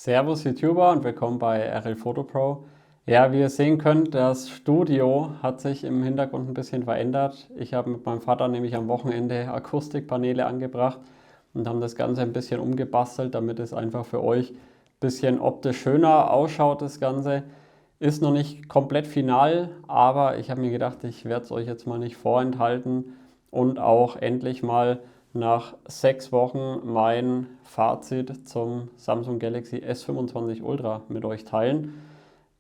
Servus YouTuber und willkommen bei RL Photo Pro. Ja, wie ihr sehen könnt, das Studio hat sich im Hintergrund ein bisschen verändert. Ich habe mit meinem Vater nämlich am Wochenende Akustikpaneele angebracht und haben das Ganze ein bisschen umgebastelt, damit es einfach für euch ein bisschen optisch schöner ausschaut, das Ganze. Ist noch nicht komplett final, aber ich habe mir gedacht, ich werde es euch jetzt mal nicht vorenthalten und auch endlich mal nach 6 Wochen mein Fazit zum Samsung Galaxy S25 Ultra mit euch teilen.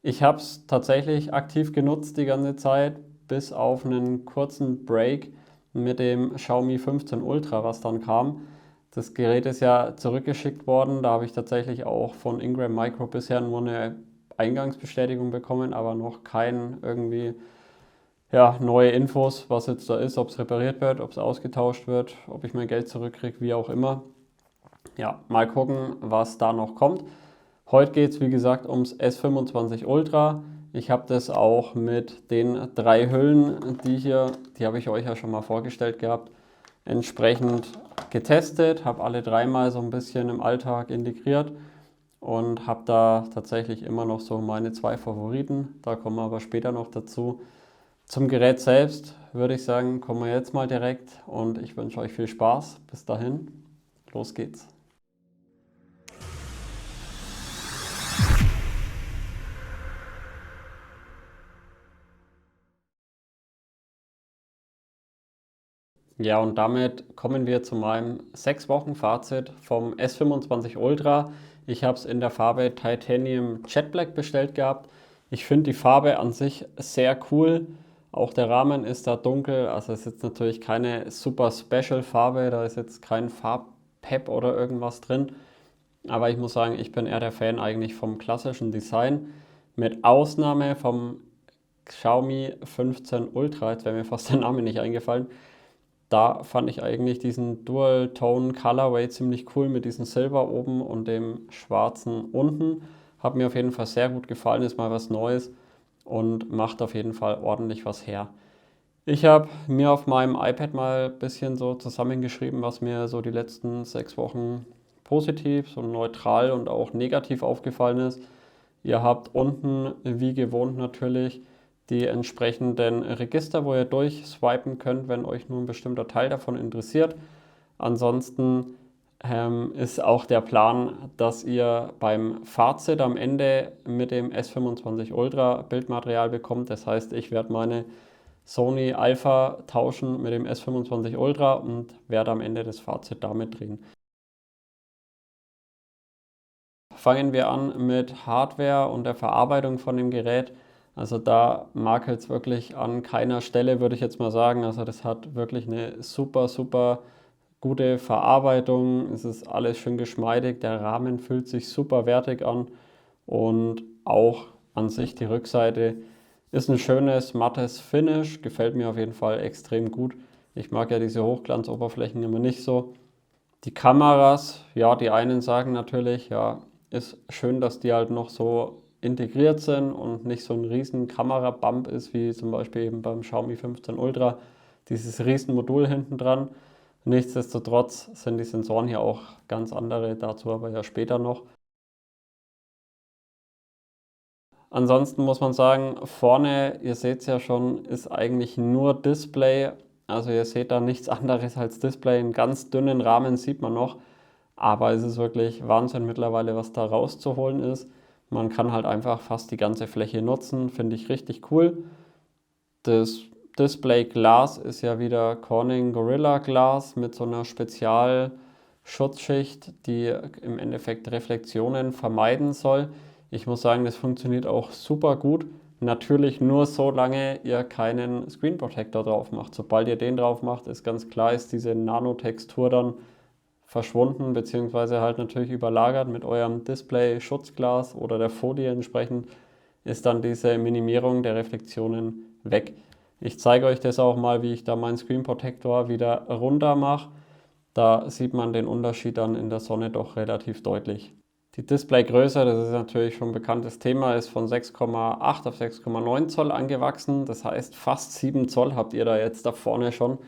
Ich habe es tatsächlich aktiv genutzt die ganze Zeit, bis auf einen kurzen Break mit dem Xiaomi 15 Ultra, was dann kam. Das Gerät ist ja zurückgeschickt worden, da habe ich tatsächlich auch von Ingram Micro bisher nur eine Eingangsbestätigung bekommen, aber noch kein irgendwie neue Infos, was jetzt da ist, ob es repariert wird, ob es ausgetauscht wird, ob ich mein Geld zurückkriege, wie auch immer. Ja, mal gucken, was da noch kommt. Heute geht es, wie gesagt, ums S25 Ultra. Ich habe das auch mit den 3 Hüllen, die habe ich euch ja schon mal vorgestellt gehabt, entsprechend getestet, habe alle 3 mal so ein bisschen im Alltag integriert und habe da tatsächlich immer noch so meine 2 Favoriten. Da kommen wir aber später noch dazu. Zum Gerät selbst würde ich sagen, kommen wir jetzt mal direkt und ich wünsche euch viel Spaß. Bis dahin, los geht's. Ja, und damit kommen wir zu meinem 6 Wochen Fazit vom S25 Ultra. Ich habe es in der Farbe Titanium Jet Black bestellt gehabt. Ich finde die Farbe an sich sehr cool. Auch der Rahmen ist da dunkel, also es ist jetzt natürlich keine super Special Farbe, da ist jetzt kein Farbpep oder irgendwas drin. Aber ich muss sagen, ich bin eher der Fan eigentlich vom klassischen Design. Mit Ausnahme vom Xiaomi 15 Ultra, jetzt wäre mir fast der Name nicht eingefallen. Da fand ich eigentlich diesen Dual Tone Colorway ziemlich cool mit diesem Silber oben und dem schwarzen unten. Hat mir auf jeden Fall sehr gut gefallen, ist mal was Neues und macht auf jeden Fall ordentlich was her. Ich habe mir auf meinem iPad mal ein bisschen so zusammengeschrieben, was mir so die letzten 6 Wochen positiv, so neutral und auch negativ aufgefallen ist. Ihr habt unten, wie gewohnt natürlich, die entsprechenden Register, wo ihr durchswipen könnt, wenn euch nur ein bestimmter Teil davon interessiert. Ansonsten ist auch der Plan, dass ihr beim Fazit am Ende mit dem S25 Ultra Bildmaterial bekommt. Das heißt, ich werde meine Sony Alpha tauschen mit dem S25 Ultra und werde am Ende das Fazit damit drehen. Fangen wir an mit Hardware und der Verarbeitung von dem Gerät. Also da makelt es wirklich an keiner Stelle, würde ich jetzt mal sagen. Also das hat wirklich eine super gute Verarbeitung. Es ist alles schön geschmeidig. Der Rahmen fühlt sich super wertig an. Und auch an sich die Rückseite ist ein schönes mattes Finish. Gefällt mir auf jeden Fall extrem gut. Ich mag ja diese Hochglanzoberflächen immer nicht so. Die Kameras, ja, die einen sagen natürlich, ja, ist schön, dass die halt noch so integriert sind und nicht so ein riesen Kamerabump ist, wie zum Beispiel eben beim Xiaomi 15 Ultra, dieses riesen Modul hinten dran. Nichtsdestotrotz sind die Sensoren hier auch ganz andere, dazu aber ja später noch. Ansonsten muss man sagen, vorne, ihr seht es ja schon, ist eigentlich nur Display. Also ihr seht da nichts anderes als Display. Einen ganz dünnen Rahmen sieht man noch. Aber es ist wirklich Wahnsinn mittlerweile, was da rauszuholen ist. Man kann halt einfach fast die ganze Fläche nutzen, finde ich richtig cool. Das Display Glas ist ja wieder Corning Gorilla Glas mit so einer Spezialschutzschicht, die im Endeffekt Reflexionen vermeiden soll. Ich muss sagen, das funktioniert auch super gut. Natürlich nur solange ihr keinen Screen Protector drauf macht. Sobald ihr den drauf macht, ist ganz klar, ist diese Nanotextur dann verschwunden, beziehungsweise halt natürlich überlagert mit eurem Display-Schutzglas oder der Folie entsprechend, ist dann diese Minimierung der Reflexionen weg. Ich zeige euch das auch mal, wie ich da meinen Screen Protector wieder runter mache. Da sieht man den Unterschied dann in der Sonne doch relativ deutlich. Die Displaygröße, das ist natürlich schon ein bekanntes Thema, ist von 6,8 auf 6,9 Zoll angewachsen. Das heißt, fast 7 Zoll habt ihr da jetzt da vorne schon.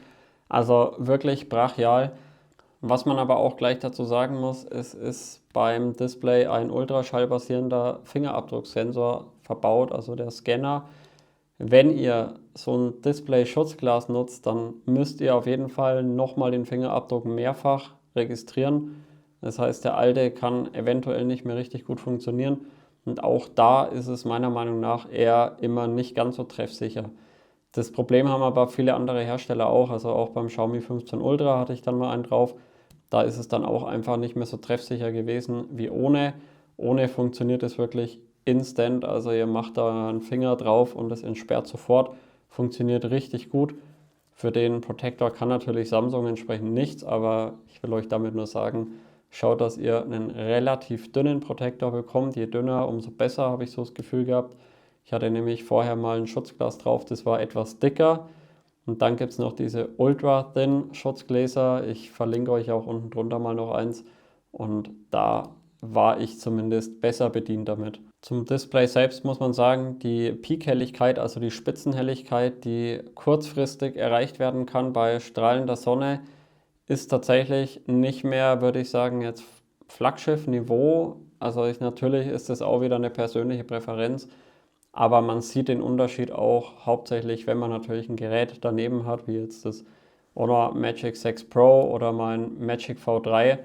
Also wirklich brachial. Was man aber auch gleich dazu sagen muss, es ist beim Display ein ultraschallbasierender Fingerabdrucksensor verbaut, also der Scanner. Wenn ihr so ein Display-Schutzglas nutzt, dann müsst ihr auf jeden Fall nochmal den Fingerabdruck mehrfach registrieren. Das heißt, der alte kann eventuell nicht mehr richtig gut funktionieren. Und auch da ist es meiner Meinung nach eher immer nicht ganz so treffsicher. Das Problem haben aber viele andere Hersteller auch. Also auch beim Xiaomi 15 Ultra hatte ich dann mal einen drauf. Da ist es dann auch einfach nicht mehr so treffsicher gewesen wie ohne. Ohne funktioniert es wirklich instant. Also ihr macht da einen Finger drauf und es entsperrt sofort. Funktioniert richtig gut. Für den Protector kann natürlich Samsung entsprechend nichts, aber ich will euch damit nur sagen, schaut, dass ihr einen relativ dünnen Protector bekommt. Je dünner, umso besser, habe ich so das Gefühl gehabt. Ich hatte nämlich vorher mal ein Schutzglas drauf, das war etwas dicker. Und dann gibt es noch diese Ultra Thin Schutzgläser. Ich verlinke euch auch unten drunter mal noch eins. Und da war ich zumindest besser bedient damit. Zum Display selbst muss man sagen, die Peak-Helligkeit, also die Spitzenhelligkeit, die kurzfristig erreicht werden kann bei strahlender Sonne, ist tatsächlich nicht mehr, würde ich sagen, jetzt Flaggschiff-Niveau. Also natürlich ist das auch wieder eine persönliche Präferenz. Aber man sieht den Unterschied auch hauptsächlich, wenn man natürlich ein Gerät daneben hat, wie jetzt das Honor Magic 6 Pro oder mein Magic V3.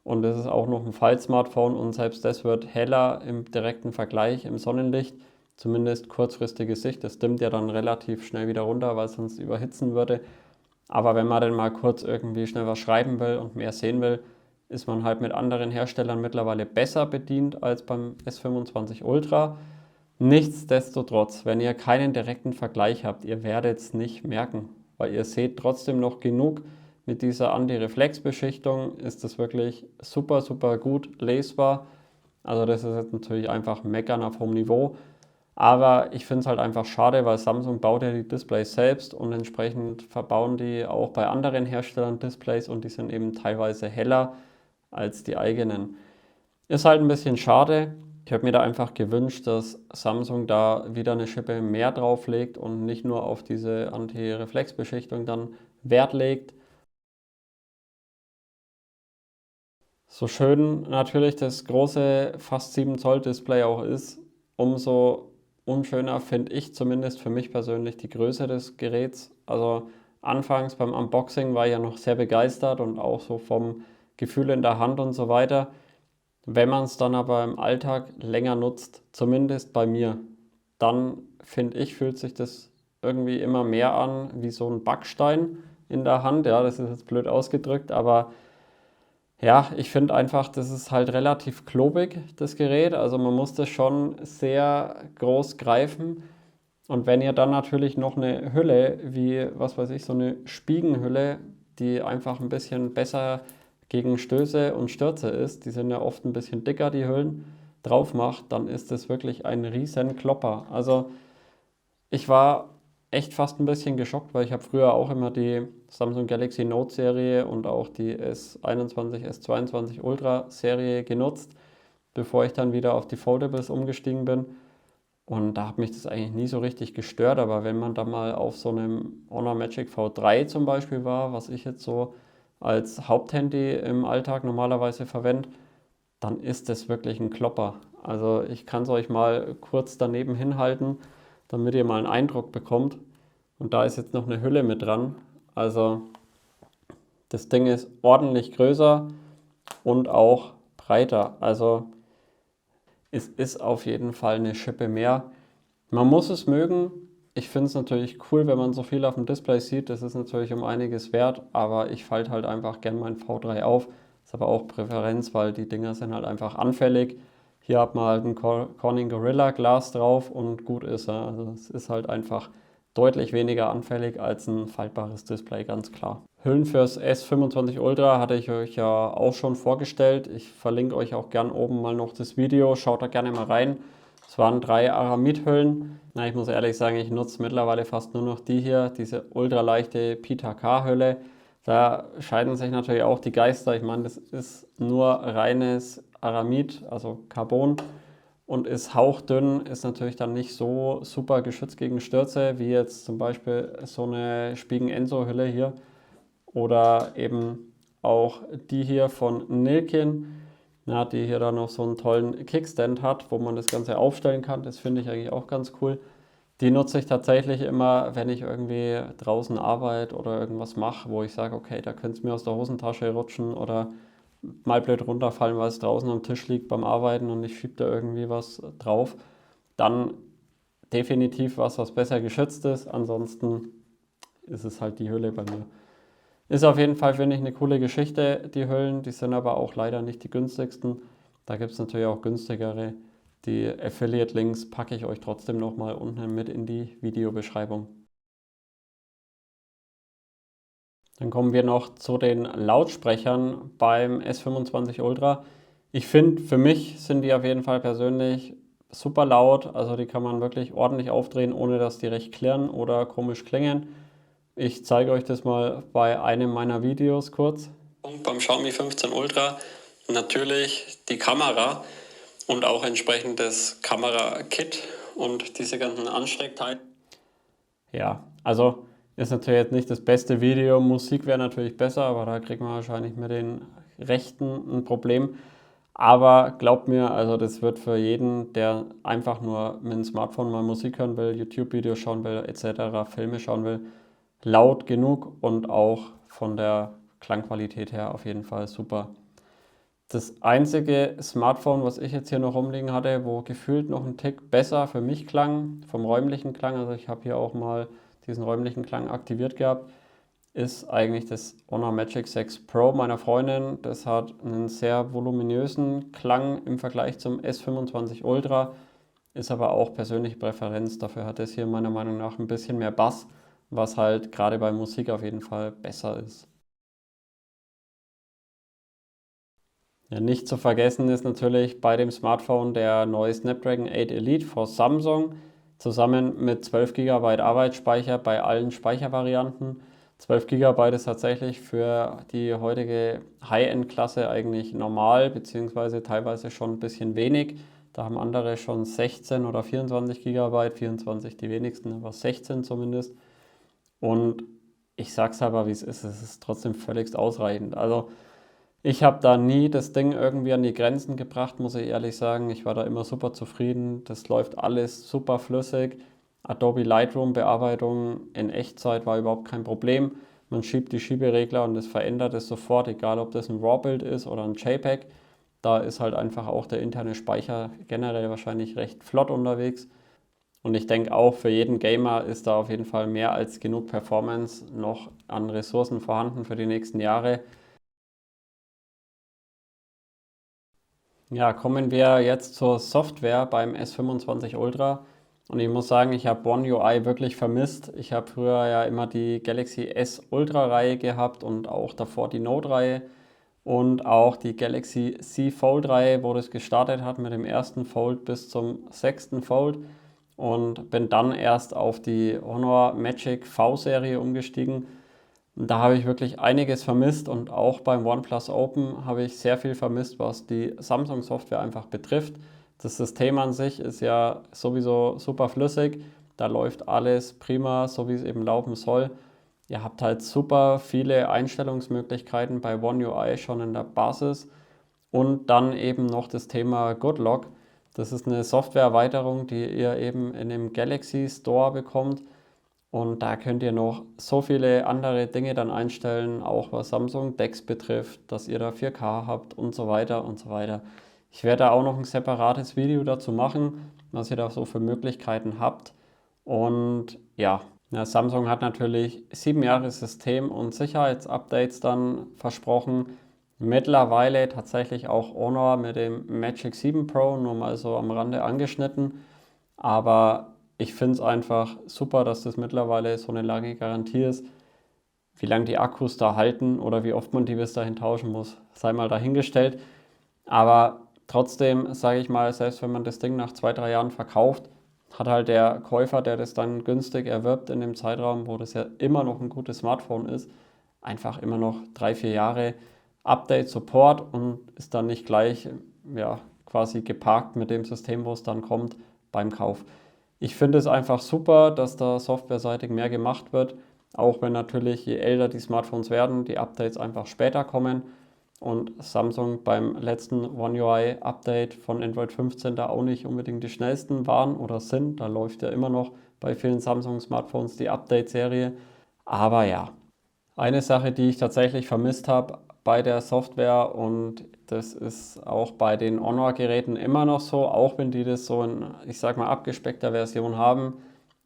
Und das ist auch noch ein Fall-Smartphone und selbst das wird heller im direkten Vergleich im Sonnenlicht. Zumindest kurzfristige Sicht. Das dimmt ja dann relativ schnell wieder runter, weil es sonst überhitzen würde. Aber wenn man dann mal kurz irgendwie schnell was schreiben will und mehr sehen will, ist man halt mit anderen Herstellern mittlerweile besser bedient als beim S25 Ultra. Nichtsdestotrotz, wenn ihr keinen direkten Vergleich habt, ihr werdet es nicht merken, weil ihr seht trotzdem noch genug. Mit dieser Anti-Reflex-Beschichtung ist das wirklich super, super gut lesbar. Also das ist jetzt natürlich einfach Meckern auf hohem Niveau. Aber ich finde es halt einfach schade, weil Samsung baut ja die Displays selbst und entsprechend verbauen die auch bei anderen Herstellern Displays und die sind eben teilweise heller als die eigenen. Ist halt ein bisschen schade. Ich habe mir da einfach gewünscht, dass Samsung da wieder eine Schippe mehr drauflegt und nicht nur auf diese Anti-Reflex-Beschichtung dann Wert legt. So schön natürlich das große fast 7 Zoll Display auch ist, umso unschöner finde ich zumindest für mich persönlich die Größe des Geräts. Also anfangs beim Unboxing war ich ja noch sehr begeistert und auch so vom Gefühl in der Hand und so weiter. Wenn man es dann aber im Alltag länger nutzt, zumindest bei mir, dann finde ich, fühlt sich das irgendwie immer mehr an wie so ein Backstein in der Hand. Ja, das ist jetzt blöd ausgedrückt, aber ja, ich finde einfach, das ist halt relativ klobig, das Gerät. Also man muss das schon sehr groß greifen. Und wenn ihr dann natürlich noch eine Hülle, wie, was weiß ich, so eine Spiegenhülle, die einfach ein bisschen besser gegen Stöße und Stürze ist, die sind ja oft ein bisschen dicker, die Hüllen, drauf macht, dann ist das wirklich ein riesen Klopper. Also ich war echt fast ein bisschen geschockt, weil ich habe früher auch immer die Samsung Galaxy Note Serie und auch die S21, S22 Ultra Serie genutzt, bevor ich dann wieder auf die Foldables umgestiegen bin. Und da hat mich das eigentlich nie so richtig gestört, aber wenn man da mal auf so einem Honor Magic V3 zum Beispiel war, was ich jetzt so als Haupthandy im Alltag normalerweise verwende, dann ist das wirklich ein Klopper. Also ich kann es euch mal kurz daneben hinhalten, damit ihr mal einen Eindruck bekommt. Und da ist jetzt noch eine Hülle mit dran. Also das Ding ist ordentlich größer und auch breiter. Also es ist auf jeden Fall eine Schippe mehr. Man muss es mögen. Ich finde es natürlich cool, wenn man so viel auf dem Display sieht. Das ist natürlich um einiges wert, aber ich falte halt einfach gern mein V3 auf. Ist aber auch Präferenz, weil die Dinger sind halt einfach anfällig. Hier hat man halt ein Corning Gorilla Glas drauf und gut ist er. Also es ist halt einfach deutlich weniger anfällig als ein faltbares Display, ganz klar. Hüllen fürs S25 Ultra hatte ich euch ja auch schon vorgestellt. Ich verlinke euch auch gern oben mal noch das Video. Schaut da gerne mal rein. Es waren 3 Aramid-Hüllen. Na, ich muss ehrlich sagen, ich nutze mittlerweile fast nur noch die hier, diese ultraleichte Pita-K-Hülle. Da scheiden sich natürlich auch die Geister. Ich meine, das ist nur reines Aramid, also Carbon und ist hauchdünn, ist natürlich dann nicht so super geschützt gegen Stürze, wie jetzt zum Beispiel so eine Spigen Enso Hülle hier oder eben auch die hier von Nilkin, ja, die hier dann noch so einen tollen Kickstand hat, wo man das Ganze aufstellen kann. Das finde ich eigentlich auch ganz cool. Die nutze ich tatsächlich immer, wenn ich irgendwie draußen arbeite oder irgendwas mache, wo ich sage, okay, da könnte es mir aus der Hosentasche rutschen oder mal blöd runterfallen, weil es draußen am Tisch liegt beim Arbeiten und ich schiebe da irgendwie was drauf. Dann definitiv was besser geschützt ist. Ansonsten ist es halt die Hülle bei mir. Ist auf jeden Fall, finde ich, eine coole Geschichte, die Hüllen. Die sind aber auch leider nicht die günstigsten. Da gibt es natürlich auch günstigere. Die Affiliate-Links packe ich euch trotzdem nochmal unten mit in die Videobeschreibung. Dann kommen wir noch zu den Lautsprechern beim S25 Ultra. Ich finde, für mich sind die auf jeden Fall persönlich super laut. Also die kann man wirklich ordentlich aufdrehen, ohne dass die recht klirren oder komisch klingen. Ich zeige euch das mal bei einem meiner Videos kurz. Und beim Xiaomi 15 Ultra natürlich die Kamera und auch entsprechend das Kamera-Kit und diese ganzen Ansteckteile. Ja, also ist natürlich jetzt nicht das beste Video. Musik wäre natürlich besser, aber da kriegt man wahrscheinlich mit den Rechten ein Problem. Aber glaubt mir, also das wird für jeden, der einfach nur mit dem Smartphone mal Musik hören will, YouTube-Videos schauen will, etc., Filme schauen will, laut genug und auch von der Klangqualität her auf jeden Fall super. Das einzige Smartphone, was ich jetzt hier noch rumliegen hatte, wo gefühlt noch ein Tick besser für mich klang, vom räumlichen Klang, also ich habe hier auch mal diesen räumlichen Klang aktiviert gehabt, ist eigentlich das Honor Magic 6 Pro meiner Freundin. Das hat einen sehr voluminösen Klang im Vergleich zum S25 Ultra, ist aber auch persönliche Präferenz. Dafür hat es hier meiner Meinung nach ein bisschen mehr Bass, was halt gerade bei Musik auf jeden Fall besser ist. Ja, nicht zu vergessen ist natürlich bei dem Smartphone der neue Snapdragon 8 Elite von Samsung, zusammen mit 12 GB Arbeitsspeicher bei allen Speichervarianten. 12 GB ist tatsächlich für die heutige High-End-Klasse eigentlich normal, beziehungsweise teilweise schon ein bisschen wenig. Da haben andere schon 16 oder 24 GB, 24 die wenigsten, aber 16 zumindest. Und ich sag's aber, wie es ist trotzdem völlig ausreichend. Also ich habe da nie das Ding irgendwie an die Grenzen gebracht, muss ich ehrlich sagen. Ich war da immer super zufrieden. Das läuft alles super flüssig. Adobe Lightroom Bearbeitung in Echtzeit war überhaupt kein Problem. Man schiebt die Schieberegler und es verändert es sofort, egal ob das ein RAW-Bild ist oder ein JPEG. Da ist halt einfach auch der interne Speicher generell wahrscheinlich recht flott unterwegs. Und ich denke auch für jeden Gamer ist da auf jeden Fall mehr als genug Performance noch an Ressourcen vorhanden für die nächsten Jahre. Ja, kommen wir jetzt zur Software beim S25 Ultra. Und ich muss sagen, ich habe One UI wirklich vermisst. Ich habe früher ja immer die Galaxy S Ultra Reihe gehabt und auch davor die Note Reihe und auch die Galaxy Z Fold Reihe, wo das gestartet hat mit dem ersten Fold bis zum sechsten Fold. Und bin dann erst auf die Honor Magic V-Serie umgestiegen. Und da habe ich wirklich einiges vermisst und auch beim OnePlus Open habe ich sehr viel vermisst, was die Samsung-Software einfach betrifft. Das System an sich ist ja sowieso super flüssig, da läuft alles prima, so wie es eben laufen soll. Ihr habt halt super viele Einstellungsmöglichkeiten bei One UI schon in der Basis und dann eben noch das Thema GoodLock. Das ist eine Softwareerweiterung, die ihr eben in dem Galaxy Store bekommt. Und da könnt ihr noch so viele andere Dinge dann einstellen, auch was Samsung DeX betrifft, dass ihr da 4K habt und so weiter und so weiter. Ich werde da auch noch ein separates Video dazu machen, was ihr da so für Möglichkeiten habt. Und ja, Samsung hat natürlich 7 Jahre System- und Sicherheitsupdates dann versprochen. Mittlerweile tatsächlich auch Honor mit dem Magic 7 Pro, nur mal so am Rande angeschnitten. Aber ich finde es einfach super, dass das mittlerweile so eine lange Garantie ist. Wie lange die Akkus da halten oder wie oft man die bis dahin tauschen muss, sei mal dahingestellt. Aber trotzdem, sage ich mal, selbst wenn man das Ding nach 2, 3 Jahren verkauft, hat halt der Käufer, der das dann günstig erwirbt in dem Zeitraum, wo das ja immer noch ein gutes Smartphone ist, einfach immer noch 3, 4 Jahre Update, Support und ist dann nicht gleich ja, quasi geparkt mit dem System, wo es dann kommt beim Kauf. Ich finde es einfach super, dass da softwareseitig mehr gemacht wird. Auch wenn natürlich, je älter die Smartphones werden, die Updates einfach später kommen und Samsung beim letzten One UI Update von Android 15 da auch nicht unbedingt die schnellsten waren oder sind. Da läuft ja immer noch bei vielen Samsung Smartphones die Update-Serie. Aber ja, eine Sache, die ich tatsächlich vermisst habe bei der Software, und das ist auch bei den Honor-Geräten immer noch so, auch wenn die das so in, ich sag mal, abgespeckter Version haben,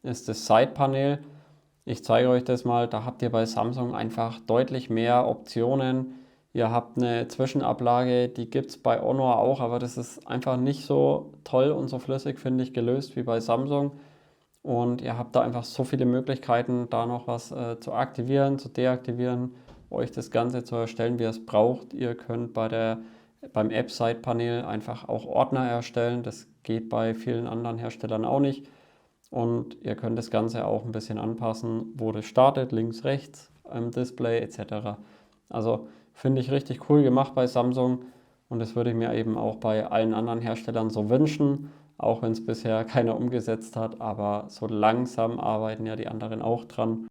ist das Side-Panel. Ich zeige euch das mal, da habt ihr bei Samsung einfach deutlich mehr Optionen. Ihr habt eine Zwischenablage, die gibt es bei Honor auch, aber das ist einfach nicht so toll und so flüssig, finde ich, gelöst wie bei Samsung. Und ihr habt da einfach so viele Möglichkeiten, da noch was zu aktivieren, zu deaktivieren, euch das Ganze zu erstellen, wie ihr es braucht. Ihr könnt beim App-Side-Panel einfach auch Ordner erstellen. Das geht bei vielen anderen Herstellern auch nicht. Und ihr könnt das Ganze auch ein bisschen anpassen, wo das startet, links, rechts, im Display etc. Also finde ich richtig cool gemacht bei Samsung, und das würde ich mir eben auch bei allen anderen Herstellern so wünschen, auch wenn es bisher keiner umgesetzt hat, aber so langsam arbeiten ja die anderen auch dran.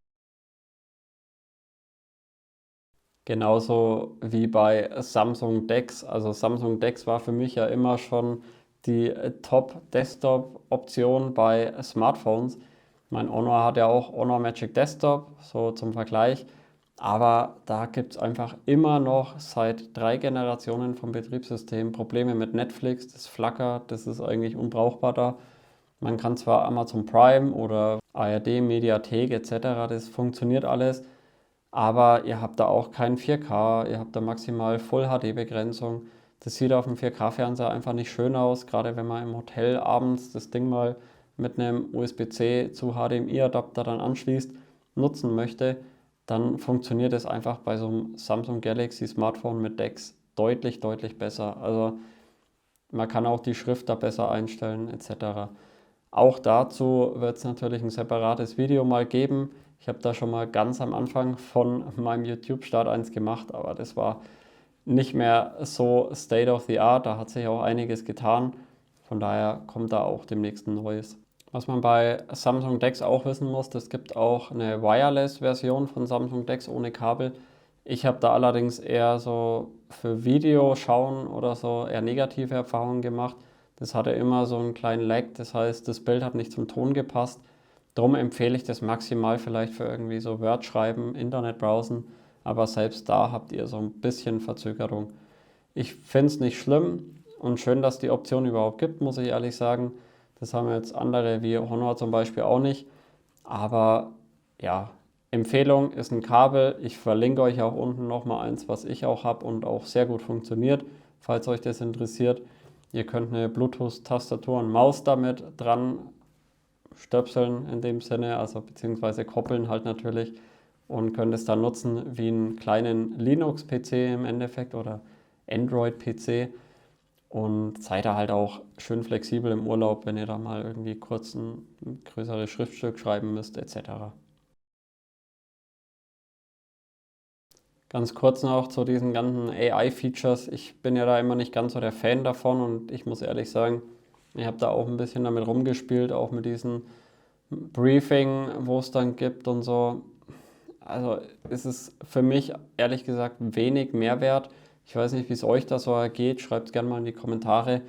Genauso wie bei Samsung DeX. Also Samsung DeX war für mich ja immer schon die Top-Desktop-Option bei Smartphones. Mein Honor hat ja auch Honor Magic Desktop, so zum Vergleich. Aber da gibt es einfach immer noch seit 3 Generationen vom Betriebssystem Probleme mit Netflix. Das flackert, das ist eigentlich unbrauchbar da. Man kann zwar Amazon Prime oder ARD, Mediathek etc., das funktioniert alles, aber ihr habt da auch kein 4K, ihr habt da maximal Full-HD-Begrenzung. Das sieht auf dem 4K-Fernseher einfach nicht schön aus, gerade wenn man im Hotel abends das Ding mal mit einem USB-C zu HDMI-Adapter dann anschließt, nutzen möchte, dann funktioniert es einfach bei so einem Samsung Galaxy Smartphone mit DeX deutlich, deutlich besser. Also man kann auch die Schrift da besser einstellen etc. Auch dazu wird es natürlich ein separates Video mal geben. Ich habe da schon mal ganz am Anfang von meinem YouTube-Start eins gemacht, aber das war nicht mehr so State of the Art. Da hat sich auch einiges getan. Von daher kommt da auch demnächst ein neues. Was man bei Samsung DeX auch wissen muss, es gibt auch eine Wireless-Version von Samsung DeX ohne Kabel. Ich habe da allerdings eher so für Video schauen oder so eher negative Erfahrungen gemacht. Das hatte immer so einen kleinen Lag, das heißt, das Bild hat nicht zum Ton gepasst. Darum empfehle ich das maximal vielleicht für irgendwie so Word schreiben, Internet browsen, aber selbst da habt ihr so ein bisschen Verzögerung. Ich finde es nicht schlimm und schön, dass die Option überhaupt gibt, muss ich ehrlich sagen. Das haben jetzt andere wie Honor zum Beispiel auch nicht. Aber ja, Empfehlung ist ein Kabel. Ich verlinke euch auch unten nochmal eins, was ich auch habe und auch sehr gut funktioniert, falls euch das interessiert. Ihr könnt eine Bluetooth-Tastatur und Maus damit dran stöpseln in dem Sinne, also beziehungsweise koppeln halt natürlich, und könnt es dann nutzen wie einen kleinen Linux-PC im Endeffekt oder Android-PC, und seid da halt auch schön flexibel im Urlaub, wenn ihr da mal irgendwie kurz ein größeres Schriftstück schreiben müsst etc. Ganz kurz noch zu diesen ganzen AI-Features. Ich bin ja da immer nicht ganz so der Fan davon, und ich muss ehrlich sagen, ich habe da auch ein bisschen damit rumgespielt, auch mit diesem Briefing, wo es dann gibt und so. Also ist es für mich ehrlich gesagt wenig Mehrwert. Ich weiß nicht, wie es euch da so ergeht. Schreibt es gerne mal in die Kommentare.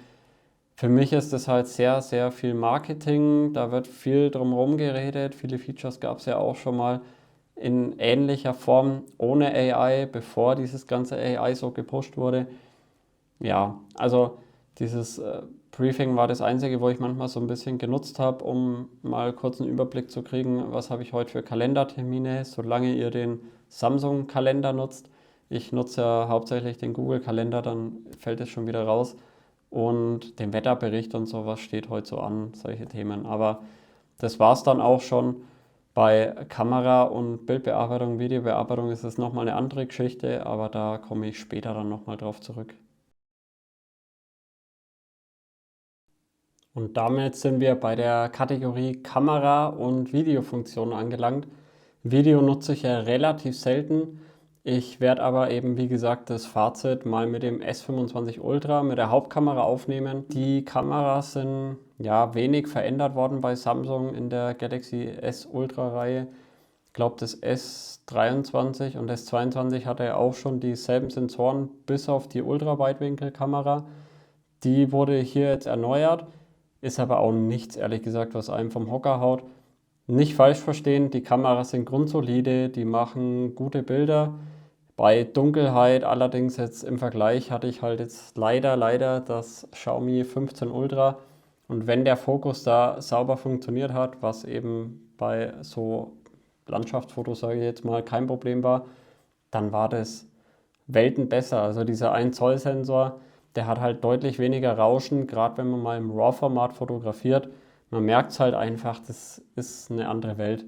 Für mich ist es halt sehr, sehr viel Marketing. Da wird viel drumherum geredet. Viele Features gab es ja auch schon mal in ähnlicher Form ohne AI, bevor dieses ganze AI so gepusht wurde. Ja, also dieses Briefing war das Einzige, wo ich manchmal so ein bisschen genutzt habe, um mal kurz einen Überblick zu kriegen, was habe ich heute für Kalendertermine, solange ihr den Samsung-Kalender nutzt. Ich nutze ja hauptsächlich den Google-Kalender, dann fällt es schon wieder raus. Und den Wetterbericht und sowas steht heute so an, solche Themen. Aber das war es dann auch schon. Bei Kamera und Bildbearbeitung, Videobearbeitung ist es nochmal eine andere Geschichte, aber da komme ich später dann nochmal drauf zurück. Und damit sind wir bei der Kategorie Kamera und Videofunktionen angelangt. Video nutze ich ja relativ selten. Ich werde aber eben, wie gesagt, das Fazit mal mit dem S25 Ultra mit der Hauptkamera aufnehmen. Die Kameras sind ja wenig verändert worden bei Samsung in der Galaxy S Ultra Reihe. glaube, das S23 und S22 hatte ja auch schon dieselben Sensoren, bis auf die Ultraweitwinkelkamera. Die wurde hier jetzt erneuert, ist aber auch nichts, ehrlich gesagt, was einem vom Hocker haut. Nicht falsch verstehen, die Kameras sind grundsolide, die machen gute Bilder. Bei Dunkelheit allerdings jetzt im Vergleich hatte ich halt jetzt leider das Xiaomi 15 Ultra. Und wenn der Fokus da sauber funktioniert hat, was eben bei so Landschaftsfotos, sage ich jetzt mal, kein Problem war, dann war das Welten besser. Also dieser 1 Zoll Sensor, der hat halt deutlich weniger Rauschen, gerade wenn man mal im RAW-Format fotografiert. Man merkt es halt einfach, das ist eine andere Welt.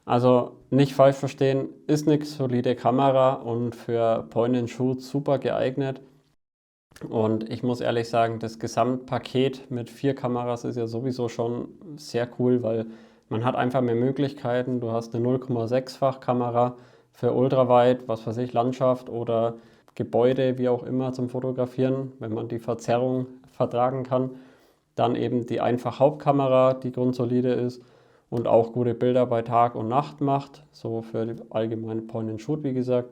Also nicht falsch verstehen, ist eine solide Kamera und für Point-and-Shoot super geeignet. Und ich muss ehrlich sagen, das Gesamtpaket mit 4 Kameras ist ja sowieso schon sehr cool, weil man hat einfach mehr Möglichkeiten. Du hast eine 0,6-fach Kamera für Ultraweit, was weiß ich, Landschaft oder Gebäude, wie auch immer zum Fotografieren, wenn man die Verzerrung vertragen kann. Dann eben die einfach Hauptkamera, die grundsolide ist und auch gute Bilder bei Tag und Nacht macht, so für die allgemeine Point-and-Shoot, wie gesagt.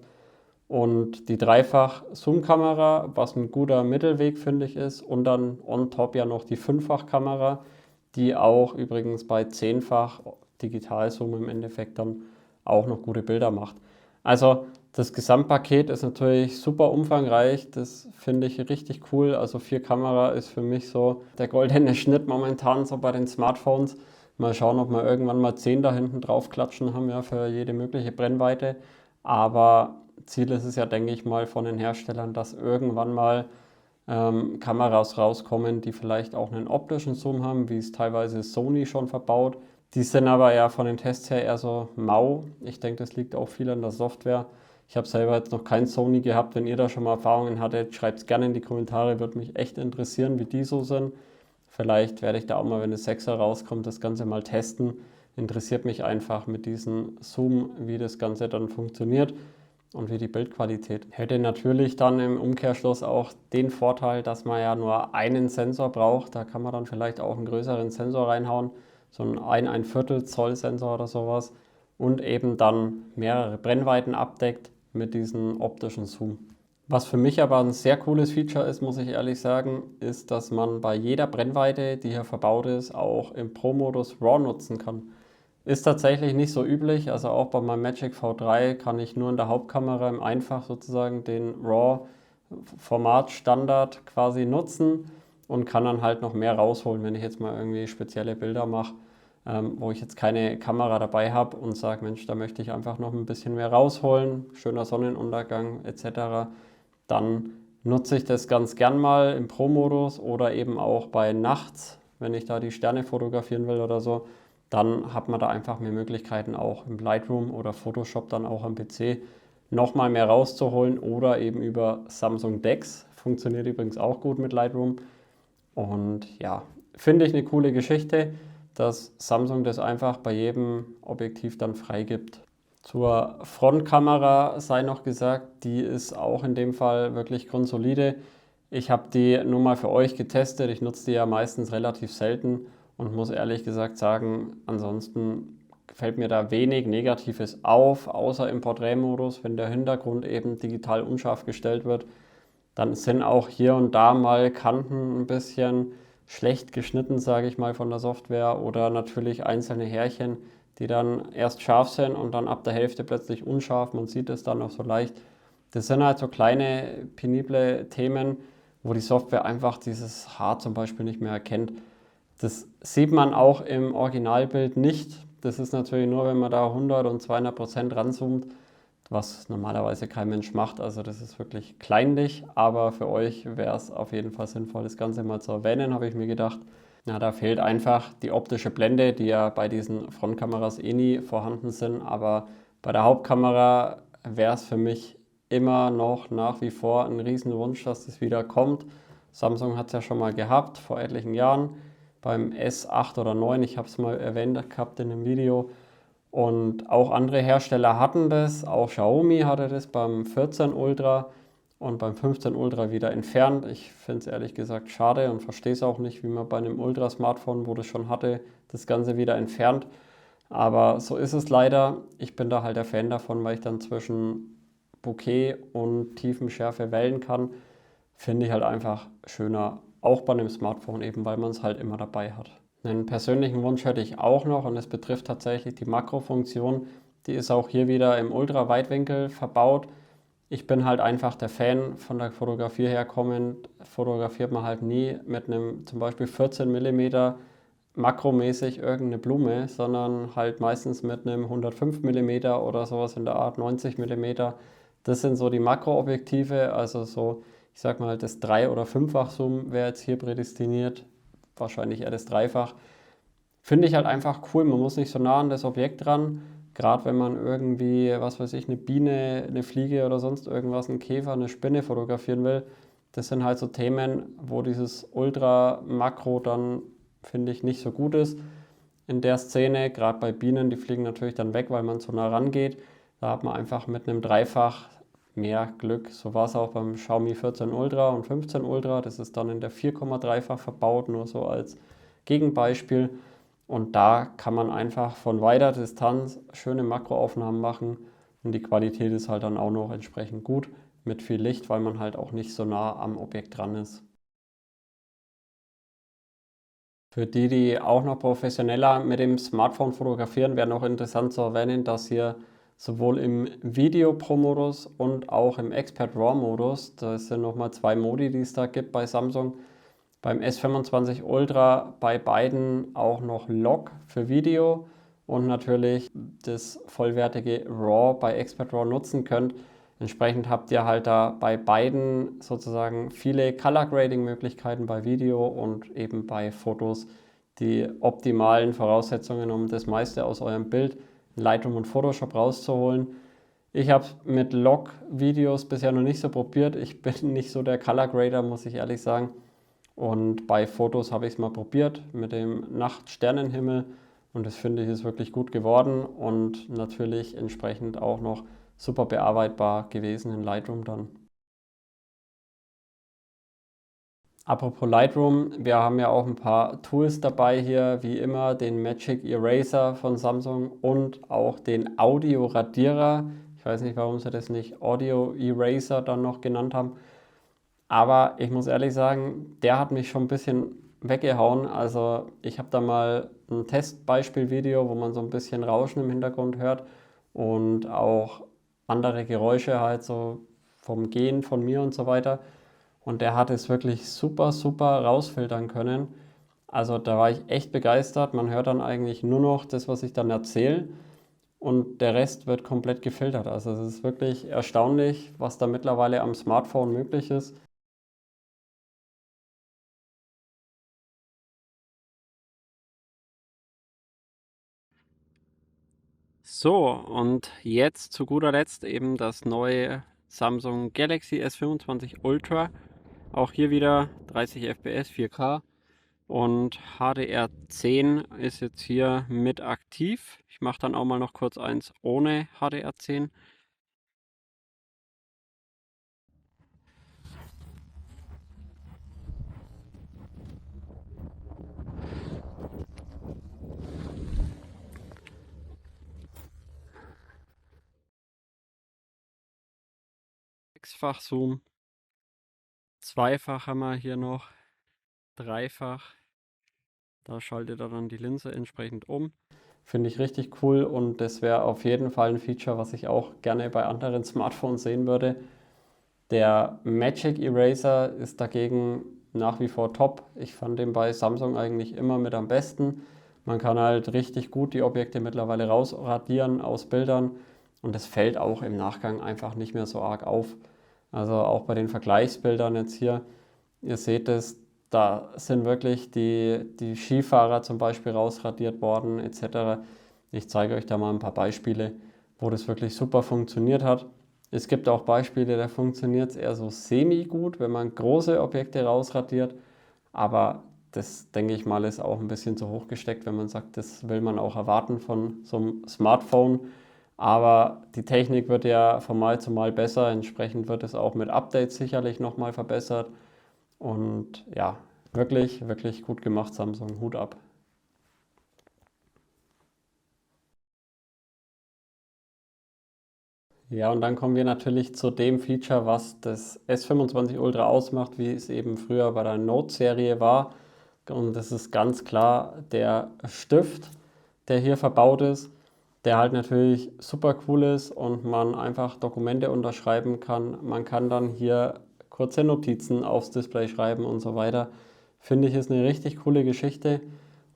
Und die Dreifach-Zoom-Kamera, was ein guter Mittelweg, finde ich, ist. Und dann on top ja noch die Fünffach-Kamera, die auch übrigens bei 10-fach Digital-Zoom im Endeffekt dann auch noch gute Bilder macht. Also das Gesamtpaket ist natürlich super umfangreich, das finde ich richtig cool. Also 4 Kamera ist für mich so der goldene Schnitt momentan so bei den Smartphones. Mal schauen, ob wir irgendwann mal 10 da hinten drauf klatschen haben, ja, für jede mögliche Brennweite. Aber Ziel ist es ja, denke ich mal, von den Herstellern, dass irgendwann mal Kameras rauskommen, die vielleicht auch einen optischen Zoom haben, wie es teilweise Sony schon verbaut. Die sind aber ja von den Tests her eher so mau. Ich denke, das liegt auch viel an der Software. Ich habe selber jetzt noch kein Sony gehabt. Wenn ihr da schon mal Erfahrungen hattet, schreibt es gerne in die Kommentare. Würde mich echt interessieren, wie die so sind. Vielleicht werde ich da auch mal, wenn das 6er rauskommt, das Ganze mal testen. Interessiert mich einfach mit diesem Zoom, wie das Ganze dann funktioniert und wie die Bildqualität. Hätte natürlich dann im Umkehrschluss auch den Vorteil, dass man ja nur einen Sensor braucht. Da kann man dann vielleicht auch einen größeren Sensor reinhauen, so ein Viertel Zoll Sensor oder sowas und eben dann mehrere Brennweiten abdeckt mit diesem optischen Zoom. Was für mich aber ein sehr cooles Feature ist, muss ich ehrlich sagen, ist, dass man bei jeder Brennweite, die hier verbaut ist, auch im Pro-Modus RAW nutzen kann. Ist tatsächlich nicht so üblich, also auch bei meinem Magic V3 kann ich nur in der Hauptkamera im Einfach sozusagen den RAW-Format Standard quasi nutzen und kann dann halt noch mehr rausholen, wenn ich jetzt mal irgendwie spezielle Bilder mache, wo ich jetzt keine Kamera dabei habe und sage, Mensch, da möchte ich einfach noch ein bisschen mehr rausholen, schöner Sonnenuntergang etc., dann nutze ich das ganz gern mal im Pro-Modus oder eben auch bei nachts, wenn ich da die Sterne fotografieren will oder so. Dann hat man da einfach mehr Möglichkeiten, auch im Lightroom oder Photoshop dann auch am PC nochmal mehr rauszuholen oder eben über Samsung DeX. Funktioniert übrigens auch gut mit Lightroom. Und ja, finde ich eine coole Geschichte, dass Samsung das einfach bei jedem Objektiv dann freigibt. Zur Frontkamera sei noch gesagt, die ist auch in dem Fall wirklich grundsolide. Ich habe die nur mal für euch getestet. Ich nutze die ja meistens relativ selten und muss ehrlich gesagt sagen, ansonsten fällt mir da wenig Negatives auf, außer im Porträtmodus, wenn der Hintergrund eben digital unscharf gestellt wird. Dann sind auch hier und da mal Kanten ein bisschen schlecht geschnitten, sage ich mal, von der Software oder natürlich einzelne Härchen, die dann erst scharf sind und dann ab der Hälfte plötzlich unscharf. Man sieht es dann noch so leicht. Das sind halt so kleine, penible Themen, wo die Software einfach dieses Haar zum Beispiel nicht mehr erkennt. Das sieht man auch im Originalbild nicht. Das ist natürlich nur, wenn man da 100 und 200% ranzoomt, was normalerweise kein Mensch macht. Also das ist wirklich kleinlich, aber für euch wäre es auf jeden Fall sinnvoll, das Ganze mal zu erwähnen, habe ich mir gedacht. Ja, da fehlt einfach die optische Blende, die ja bei diesen Frontkameras eh nie vorhanden sind, aber bei der Hauptkamera wäre es für mich immer noch nach wie vor ein Riesenwunsch, dass das wieder kommt. Samsung hat es ja schon mal gehabt, vor etlichen Jahren, beim S8 oder 9, ich habe es mal erwähnt gehabt in einem Video. Und auch andere Hersteller hatten das, auch Xiaomi hatte das beim 14 Ultra und beim 15 Ultra wieder entfernt. Ich finde es ehrlich gesagt schade und verstehe es auch nicht, wie man bei einem Ultra-Smartphone, wo das schon hatte, das Ganze wieder entfernt. Aber so ist es leider. Ich bin da halt der Fan davon, weil ich dann zwischen Bokeh und Tiefenschärfe wählen kann. Finde ich halt einfach schöner, auch bei einem Smartphone eben, weil man es halt immer dabei hat. Einen persönlichen Wunsch hätte ich auch noch und es betrifft tatsächlich die Makrofunktion. Die ist auch hier wieder im Ultraweitwinkel verbaut. Ich bin halt einfach der Fan von der Fotografie her kommend, fotografiert man halt nie mit einem zum Beispiel 14 mm makromäßig irgendeine Blume, sondern halt meistens mit einem 105 mm oder sowas in der Art, 90 mm. Das sind so die Makroobjektive, also so, ich sag mal, das 3- oder 5-fach Zoom wäre jetzt hier prädestiniert, wahrscheinlich eher das Dreifach. Finde ich halt einfach cool, man muss nicht so nah an das Objekt ran, gerade wenn man irgendwie, was weiß ich, eine Biene, eine Fliege oder sonst irgendwas, einen Käfer, eine Spinne fotografieren will. Das sind halt so Themen, wo dieses Ultra-Makro dann, finde ich, nicht so gut ist in der Szene. Gerade bei Bienen, die fliegen natürlich dann weg, weil man so nah rangeht. Da hat man einfach mit einem Dreifach mehr Glück. So war es auch beim Xiaomi 14 Ultra und 15 Ultra. Das ist dann in der 4,3-fach verbaut, nur so als Gegenbeispiel. Und da kann man einfach von weiter Distanz schöne Makroaufnahmen machen und die Qualität ist halt dann auch noch entsprechend gut mit viel Licht, weil man halt auch nicht so nah am Objekt dran ist. Für die, die auch noch professioneller mit dem Smartphone fotografieren, wäre noch interessant zu erwähnen, dass hier sowohl im Video Pro-Modus und auch im Expert RAW-Modus, das sind nochmal zwei Modi, die es da gibt bei Samsung, beim S25 Ultra bei beiden auch noch Log für Video und natürlich das vollwertige RAW bei Expert RAW nutzen könnt. Entsprechend habt ihr halt da bei beiden sozusagen viele Color Grading Möglichkeiten bei Video und eben bei Fotos die optimalen Voraussetzungen, um das meiste aus eurem Bild in Lightroom und Photoshop rauszuholen. Ich habe mit Log-Videos bisher noch nicht so probiert. Ich bin nicht so der Color Grader, muss ich ehrlich sagen. Und bei Fotos habe ich es mal probiert mit dem Nachtsternenhimmel und das finde ich ist wirklich gut geworden und natürlich entsprechend auch noch super bearbeitbar gewesen in Lightroom dann. Apropos Lightroom, wir haben ja auch ein paar Tools dabei hier, wie immer den Magic Eraser von Samsung und auch den Audio Radierer. Ich weiß nicht, warum sie das nicht Audio Eraser dann noch genannt haben. Aber ich muss ehrlich sagen, der hat mich schon ein bisschen weggehauen. Also ich habe da mal ein Testbeispielvideo, wo man so ein bisschen Rauschen im Hintergrund hört und auch andere Geräusche halt so vom Gehen von mir und so weiter. Und der hat es wirklich super, super rausfiltern können. Also da war ich echt begeistert. Man hört dann eigentlich nur noch das, was ich dann erzähle und der Rest wird komplett gefiltert. Also es ist wirklich erstaunlich, was da mittlerweile am Smartphone möglich ist. So, und jetzt zu guter Letzt eben das neue Samsung Galaxy S25 Ultra. Auch hier wieder 30 FPS, 4K und HDR10 ist jetzt hier mit aktiv. Ich mache dann auch mal noch kurz eins ohne HDR10. Sechsfach Zoom, zweifach haben wir hier noch, dreifach. Da schaltet er dann die Linse entsprechend um. Finde ich richtig cool und das wäre auf jeden Fall ein Feature, was ich auch gerne bei anderen Smartphones sehen würde. Der Magic Eraser ist dagegen nach wie vor top. Ich fand den bei Samsung eigentlich immer mit am besten. Man kann halt richtig gut die Objekte mittlerweile rausradieren aus Bildern und es fällt auch im Nachgang einfach nicht mehr so arg auf. Also auch bei den Vergleichsbildern jetzt hier, ihr seht es, da sind wirklich die Skifahrer zum Beispiel rausradiert worden etc. Ich zeige euch da mal ein paar Beispiele, wo das wirklich super funktioniert hat. Es gibt auch Beispiele, da funktioniert es eher so semi-gut, wenn man große Objekte rausradiert. Aber das, denke ich mal, ist auch ein bisschen zu hoch gesteckt, wenn man sagt, das will man auch erwarten von so einem Smartphone. Aber die Technik wird ja von Mal zu Mal besser. Entsprechend wird es auch mit Updates sicherlich nochmal verbessert. Und ja, wirklich, wirklich gut gemacht, Samsung. Hut ab. Ja, und dann kommen wir natürlich zu dem Feature, was das S25 Ultra ausmacht, wie es eben früher bei der Note-Serie war. Und das ist ganz klar der Stift, der hier verbaut ist, der halt natürlich super cool ist und man einfach Dokumente unterschreiben kann. Man kann dann hier kurze Notizen aufs Display schreiben und so weiter. Finde ich, ist eine richtig coole Geschichte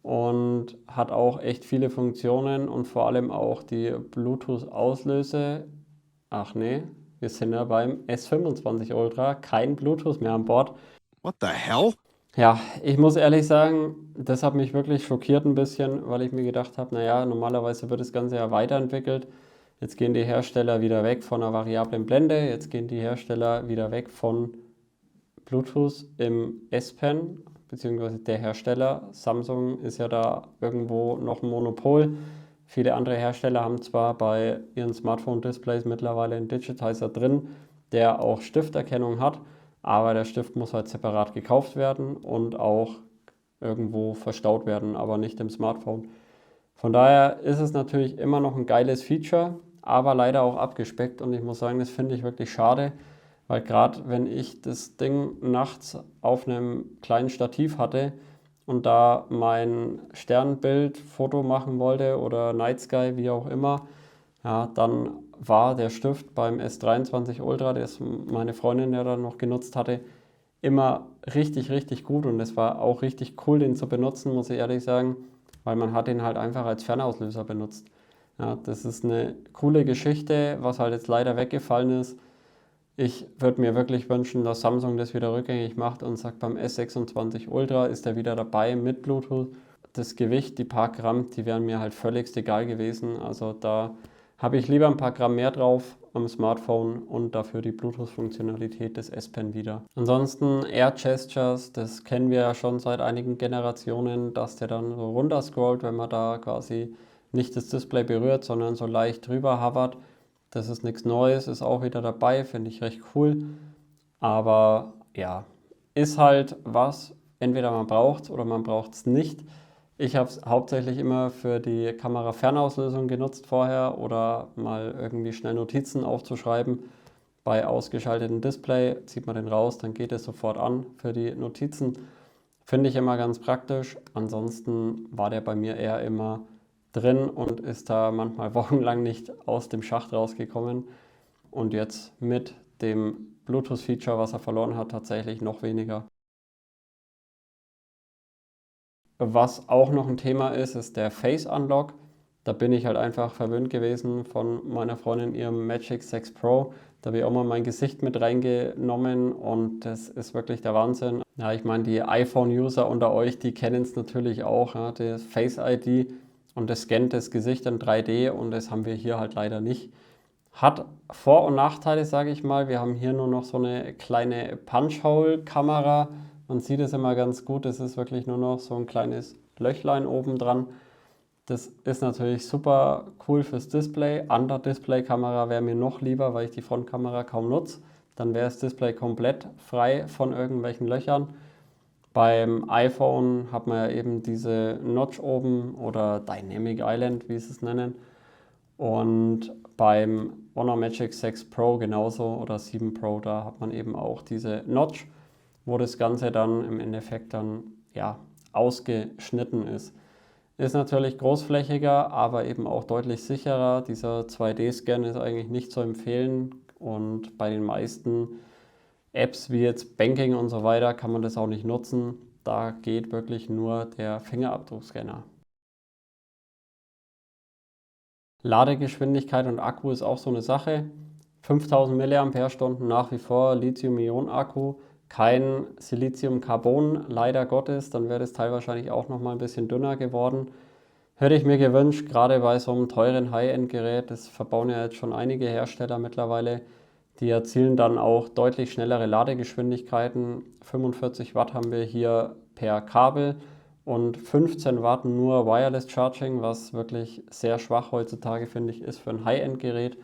und hat auch echt viele Funktionen und vor allem auch die Bluetooth-Auslöse. Ach nee, wir sind ja beim S25 Ultra, kein Bluetooth mehr an Bord. What the hell? Ja, ich muss ehrlich sagen, das hat mich wirklich schockiert ein bisschen, weil ich mir gedacht habe, naja, normalerweise wird das Ganze ja weiterentwickelt. Jetzt gehen die Hersteller wieder weg von einer variablen Blende, jetzt gehen die Hersteller wieder weg von Bluetooth im S-Pen, beziehungsweise der Hersteller. Samsung ist ja da irgendwo noch ein Monopol. Viele andere Hersteller haben zwar bei ihren Smartphone-Displays mittlerweile einen Digitizer drin, der auch Stifterkennung hat, aber der Stift muss halt separat gekauft werden und auch irgendwo verstaut werden, aber nicht im Smartphone. Von daher ist es natürlich immer noch ein geiles Feature, aber leider auch abgespeckt und ich muss sagen, das finde ich wirklich schade, weil gerade wenn ich das Ding nachts auf einem kleinen Stativ hatte und da mein Sternbild Foto machen wollte oder Night Sky, wie auch immer, ja, dann war der Stift beim S23 Ultra, das meine Freundin ja dann noch genutzt hatte, immer richtig, richtig gut und es war auch richtig cool, den zu benutzen, muss ich ehrlich sagen, weil man hat den halt einfach als Fernauslöser benutzt. Ja, das ist eine coole Geschichte, was halt jetzt leider weggefallen ist. Ich würde mir wirklich wünschen, dass Samsung das wieder rückgängig macht und sagt, beim S26 Ultra ist er wieder dabei mit Bluetooth. Das Gewicht, die paar Gramm, die wären mir halt völlig egal gewesen. Also da habe ich lieber ein paar Gramm mehr drauf am Smartphone und dafür die Bluetooth-Funktionalität des S Pen wieder. Ansonsten Air Gestures, das kennen wir ja schon seit einigen Generationen, dass der dann so runter scrollt, wenn man da quasi nicht das Display berührt, sondern so leicht drüber hovert. Das ist nichts Neues, ist auch wieder dabei, finde ich recht cool. Aber ja, ist halt was, entweder man braucht es oder man braucht es nicht. Ich habe es hauptsächlich immer für die Kamera-Fernauslösung genutzt vorher oder mal irgendwie schnell Notizen aufzuschreiben. Bei ausgeschaltetem Display zieht man den raus, dann geht es sofort an für die Notizen. Finde ich immer ganz praktisch. Ansonsten war der bei mir eher immer drin und ist da manchmal wochenlang nicht aus dem Schacht rausgekommen. Und jetzt mit dem Bluetooth-Feature, was er verloren hat, tatsächlich noch weniger. Was auch noch ein Thema ist, ist der Face Unlock. Da bin ich halt einfach verwöhnt gewesen von meiner Freundin, ihrem Magic 6 Pro. Da habe ich auch mal mein Gesicht mit reingenommen und das ist wirklich der Wahnsinn. Ja, ich meine, die iPhone-User unter euch, die kennen es natürlich auch, ja, das Face ID und das scannt das Gesicht in 3D und das haben wir hier halt leider nicht. Hat Vor- und Nachteile, sage ich mal. Wir haben hier nur noch so eine kleine Punch-Hole-Kamera. Man sieht es immer ganz gut. Es ist wirklich nur noch so ein kleines Löchlein oben dran. Das ist natürlich super cool fürs Display. Under-Display-Kamera wäre mir noch lieber, weil ich die Frontkamera kaum nutze. Dann wäre das Display komplett frei von irgendwelchen Löchern. Beim iPhone hat man ja eben diese Notch oben oder Dynamic Island, wie sie es nennen. Und beim Honor Magic 6 Pro genauso oder 7 Pro, da hat man eben auch diese Notch, wo das Ganze dann im Endeffekt dann ja ausgeschnitten ist. Ist natürlich großflächiger, aber eben auch deutlich sicherer. Dieser 2D-Scan ist eigentlich nicht zu empfehlen und bei den meisten Apps wie jetzt Banking und so weiter kann man das auch nicht nutzen. Da geht wirklich nur der Fingerabdruckscanner. Ladegeschwindigkeit und Akku ist auch so eine Sache. 5000 mAh nach wie vor Lithium-Ionen-Akku, kein Silizium-Carbon, leider Gottes, dann wäre das Teil wahrscheinlich auch noch mal ein bisschen dünner geworden. Hätte ich mir gewünscht, gerade bei so einem teuren High-End-Gerät, das verbauen ja jetzt schon einige Hersteller mittlerweile, die erzielen dann auch deutlich schnellere Ladegeschwindigkeiten. 45 Watt haben wir hier per Kabel und 15 Watt nur Wireless Charging, was wirklich sehr schwach heutzutage, finde ich, ist für ein High-End-Gerät.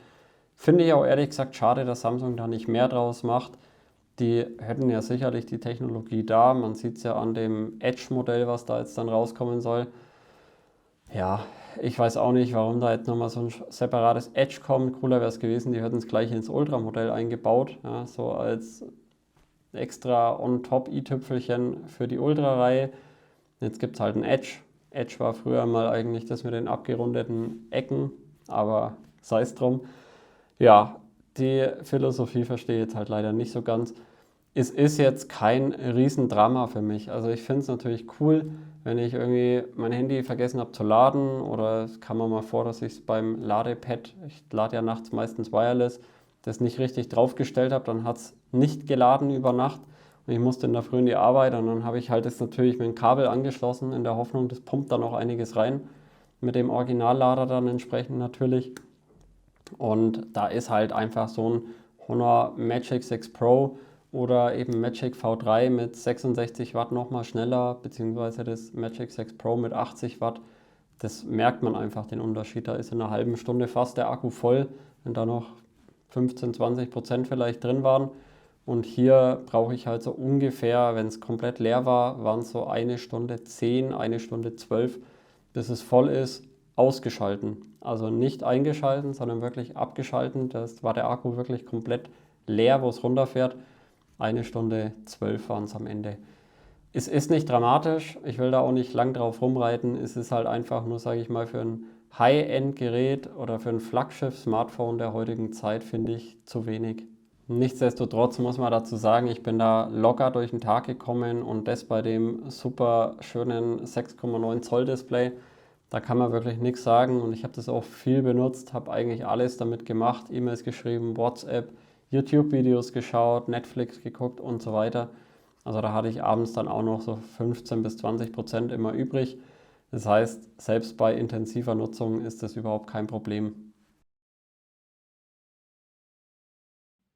Finde ich auch ehrlich gesagt schade, dass Samsung da nicht mehr draus macht. Die hätten ja sicherlich die Technologie da. Man sieht es ja an dem Edge-Modell, was da jetzt dann rauskommen soll. Ja, ich weiß auch nicht, warum da jetzt nochmal so ein separates Edge kommt. Cooler wäre es gewesen, die hätten es gleich ins Ultra-Modell eingebaut, ja, so als extra on-top-i-Tüpfelchen für die Ultra-Reihe. Jetzt gibt es halt ein Edge. Edge war früher mal eigentlich das mit den abgerundeten Ecken, aber sei es drum. Ja, die Philosophie verstehe ich jetzt halt leider nicht so ganz. Es ist jetzt kein Riesendrama für mich. Also ich finde es natürlich cool, wenn ich irgendwie mein Handy vergessen habe zu laden oder es kam mir mal vor, dass ich es beim Ladepad, ich lade ja nachts meistens wireless, das nicht richtig draufgestellt habe, dann hat es nicht geladen über Nacht und ich musste in der Früh in die Arbeit und dann habe ich halt das natürlich mit dem Kabel angeschlossen in der Hoffnung, das pumpt dann auch einiges rein, mit dem Originallader dann entsprechend natürlich. Und da ist halt einfach so ein Honor Magic 6 Pro oder eben Magic V3 mit 66 Watt nochmal schneller, beziehungsweise das Magic 6 Pro mit 80 Watt. Das merkt man einfach den Unterschied. Da ist in einer halben Stunde fast der Akku voll, wenn da noch 15-20% vielleicht drin waren. Und hier brauche ich halt so ungefähr, wenn es komplett leer war, waren es so 1 Stunde 10, 1 Stunde 12, bis es voll ist, ausgeschalten. Also nicht eingeschalten, sondern wirklich abgeschalten. Das war der Akku wirklich komplett leer, wo es runterfährt. 1 Stunde 12 waren es am Ende. Es ist nicht dramatisch, ich will da auch nicht lang drauf rumreiten. Es ist halt einfach nur, sage ich mal, für ein High-End-Gerät oder für ein Flaggschiff-Smartphone der heutigen Zeit finde ich zu wenig. Nichtsdestotrotz muss man dazu sagen, ich bin da locker durch den Tag gekommen und das bei dem super schönen 6,9 Zoll Display. Da kann man wirklich nichts sagen und ich habe das auch viel benutzt, habe eigentlich alles damit gemacht, E-Mails geschrieben, WhatsApp, YouTube-Videos geschaut, Netflix geguckt und so weiter. Also da hatte ich abends dann auch noch so 15-20% immer übrig. Das heißt, selbst bei intensiver Nutzung ist das überhaupt kein Problem.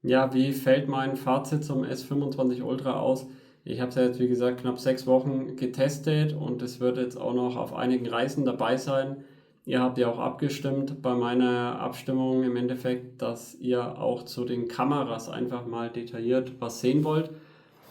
Ja, wie fällt mein Fazit zum S25 Ultra aus? Ich habe es ja jetzt, wie gesagt, knapp 6 Wochen getestet und es wird jetzt auch noch auf einigen Reisen dabei sein. Ihr habt ja auch abgestimmt bei meiner Abstimmung im Endeffekt, dass ihr auch zu den Kameras einfach mal detailliert was sehen wollt.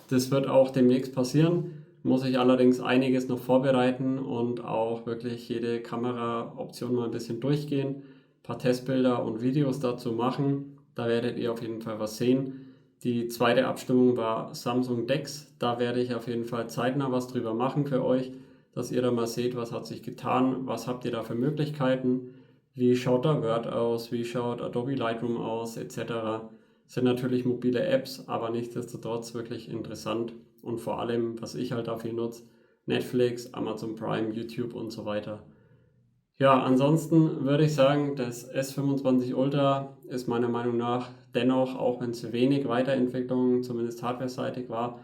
Das wird auch demnächst passieren, muss ich allerdings einiges noch vorbereiten und auch wirklich jede Kameraoption mal ein bisschen durchgehen, ein paar Testbilder und Videos dazu machen. Da werdet ihr auf jeden Fall was sehen. Die zweite Abstimmung war Samsung DeX. Da werde ich auf jeden Fall zeitnah was drüber machen für euch, dass ihr da mal seht, was hat sich getan, was habt ihr da für Möglichkeiten, wie schaut da Word aus, wie schaut Adobe Lightroom aus, etc. Sind natürlich mobile Apps, aber nichtsdestotrotz wirklich interessant und vor allem, was ich halt dafür nutze, Netflix, Amazon Prime, YouTube und so weiter. Ja, ansonsten würde ich sagen, das S25 Ultra ist meiner Meinung nach dennoch, auch wenn es wenig Weiterentwicklung, zumindest hardwareseitig war,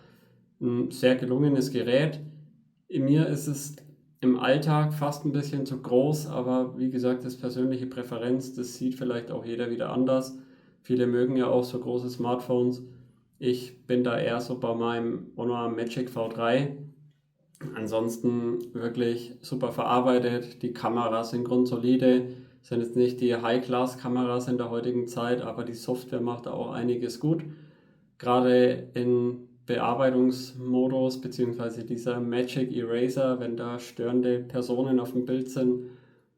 ein sehr gelungenes Gerät. In mir ist es im Alltag fast ein bisschen zu groß, aber wie gesagt, das ist persönliche Präferenz, das sieht vielleicht auch jeder wieder anders. Viele mögen ja auch so große Smartphones. Ich bin da eher so bei meinem Honor Magic V3. Ansonsten wirklich super verarbeitet, die Kameras sind grundsolide, sind jetzt nicht die High-Class-Kameras in der heutigen Zeit, aber die Software macht da auch einiges gut. Gerade in Bearbeitungsmodus beziehungsweise dieser Magic Eraser, wenn da störende Personen auf dem Bild sind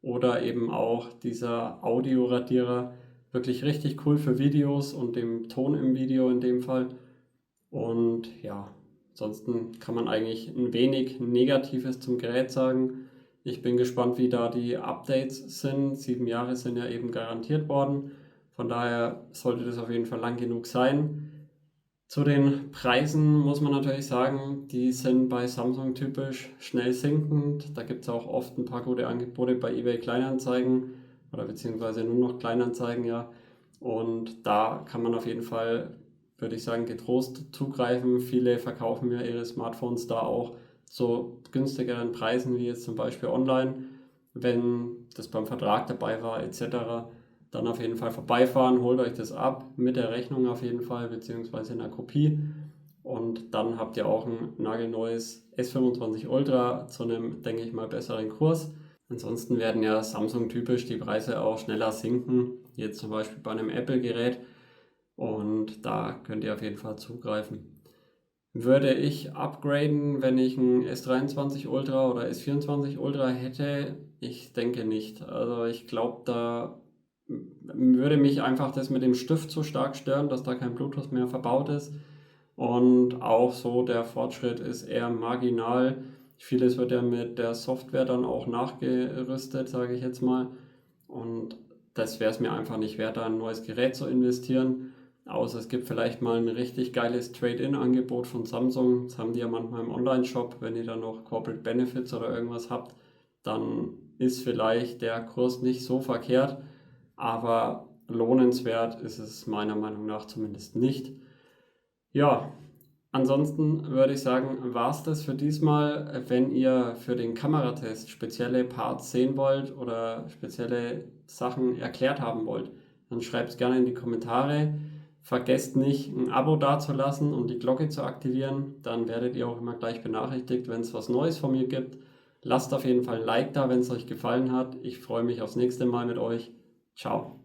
oder eben auch dieser Audioradierer, wirklich richtig cool für Videos und dem Ton im Video in dem Fall. Und ja, ansonsten kann man eigentlich ein wenig Negatives zum Gerät sagen. Ich bin gespannt, wie da die Updates sind. 7 Jahre sind ja eben garantiert worden. Von daher sollte das auf jeden Fall lang genug sein. Zu den Preisen muss man natürlich sagen, die sind bei Samsung typisch schnell sinkend. Da gibt es auch oft ein paar gute Angebote bei eBay Kleinanzeigen oder beziehungsweise nur noch Kleinanzeigen, ja. Und da kann man auf jeden Fall, würde ich sagen, getrost zugreifen. Viele verkaufen ja ihre Smartphones da auch zu günstigeren Preisen wie jetzt zum Beispiel online, wenn das beim Vertrag dabei war etc. Dann auf jeden Fall vorbeifahren, holt euch das ab, mit der Rechnung auf jeden Fall, beziehungsweise in der Kopie. Und dann habt ihr auch ein nagelneues S25 Ultra zu einem, denke ich mal, besseren Kurs. Ansonsten werden ja Samsung-typisch die Preise auch schneller sinken, jetzt zum Beispiel bei einem Apple-Gerät. Und da könnt ihr auf jeden Fall zugreifen. Würde ich upgraden, wenn ich ein S23 Ultra oder S24 Ultra hätte? Ich denke nicht. Also ich glaube, da würde mich einfach das mit dem Stift so stark stören, dass da kein Bluetooth mehr verbaut ist. Und auch so, der Fortschritt ist eher marginal. Vieles wird ja mit der Software dann auch nachgerüstet, sage ich jetzt mal. Und das wäre es mir einfach nicht wert, da ein neues Gerät zu investieren. Außer es gibt vielleicht mal ein richtig geiles Trade-in-Angebot von Samsung. Das haben die ja manchmal im Online-Shop. Wenn ihr dann noch Corporate Benefits oder irgendwas habt, dann ist vielleicht der Kurs nicht so verkehrt. Aber lohnenswert ist es meiner Meinung nach zumindest nicht. Ja, ansonsten würde ich sagen, war es das für diesmal. Wenn ihr für den Kameratest spezielle Parts sehen wollt oder spezielle Sachen erklärt haben wollt, dann schreibt es gerne in die Kommentare. Vergesst nicht, ein Abo dazulassen und die Glocke zu aktivieren. Dann werdet ihr auch immer gleich benachrichtigt, wenn es was Neues von mir gibt. Lasst auf jeden Fall ein Like da, wenn es euch gefallen hat. Ich freue mich aufs nächste Mal mit euch. Ciao.